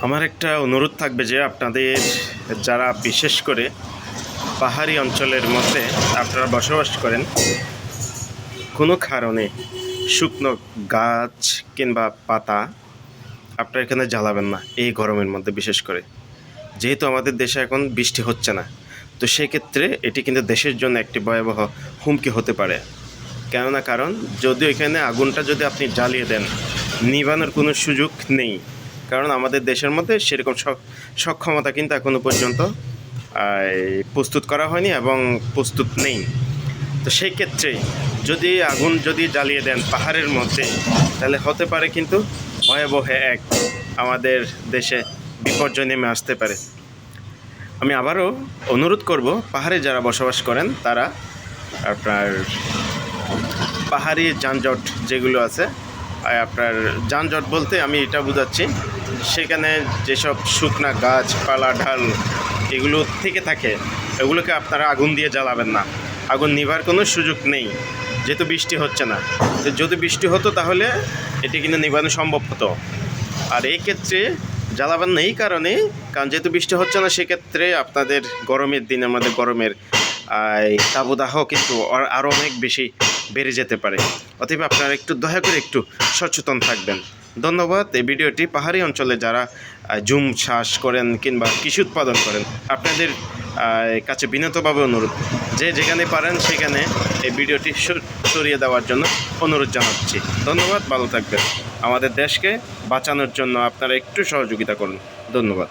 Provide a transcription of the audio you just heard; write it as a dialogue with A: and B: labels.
A: আমার একটা অনুরোধ থাকবে যে আপনাদের যারা বিশেষ করে পাহাড়ি অঞ্চলের মধ্যে আপনারা বসবাস করেন, কোনো কারণে শুকনো গাছ কিংবা পাতা আপনারা এখানে জ্বালাবেন না এই গরমের মধ্যে। বিশেষ করে যেহেতু আমাদের দেশে এখন বৃষ্টি হচ্ছে না, তো সেক্ষেত্রে এটি কিন্তু দেশের জন্য একটি ভয়াবহ হুমকি হতে পারে। কারণ যদি এখানে আগুনটা যদি আপনি জ্বালিয়ে দেন, নিভানোর কোনো সুযোগ নেই। কারণ আমাদের দেশের মধ্যে সেরকম সক্ষমতা কিন্তু এখনও পর্যন্ত প্রস্তুত করা হয়নি এবং প্রস্তুত নেই। তো সেই ক্ষেত্রে যদি আগুন যদি জ্বালিয়ে দেন পাহাড়ের মধ্যে, তাহলে হতে পারে কিন্তু ভয়াবহ এক আমাদের দেশে বিপর্যয় নেমে আসতে পারে। আমি আবারও অনুরোধ করব, পাহাড়ে যারা বসবাস করেন তারা আপনার পাহাড়ি যানজট যেগুলো আছে, আপনার যানজট বলতে আমি এটা বোঝাচ্ছি, সেখানে যেসব শুকনা গাছপালা ঢাল এগুলো থেকে থাকে, এগুলোকে আপনারা আগুন দিয়ে জ্বালাবেন না। আগুন নিভার কোনো সুযোগ নেই, যেহেতু বৃষ্টি হচ্ছে না। তো যদি বৃষ্টি হতো তাহলে এটি কিন্তু নিভানো সম্ভব হতো। আর এই ক্ষেত্রে জ্বালাবেন না এই কারণে, কারণ যেহেতু বৃষ্টি হচ্ছে না, সেক্ষেত্রে আপনাদের গরমের দিনে আমাদের গরমের তাপদাহ কিন্তু আরও অনেক বেশি বেড়ে যেতে পারে। অতএব আপনারা একটু দয়া করে একটু সচেতন থাকবেন। ধন্যবাদ। এই ভিডিওটি পাহাড়ি অঞ্চলে যারা জুম চাষ করেন কিংবা কৃষি উৎপাদন করেন, আপনাদের কাছে বিনীতভাবে অনুরোধ যে যেখানে পারেন সেখানে এই ভিডিওটি সরিয়ে দেওয়ার জন্য অনুরোধ জানাচ্ছি। ধন্যবাদ, ভালো থাকবেন। আমাদের দেশকে বাঁচানোর জন্য আপনারা একটু সহযোগিতা করুন। ধন্যবাদ।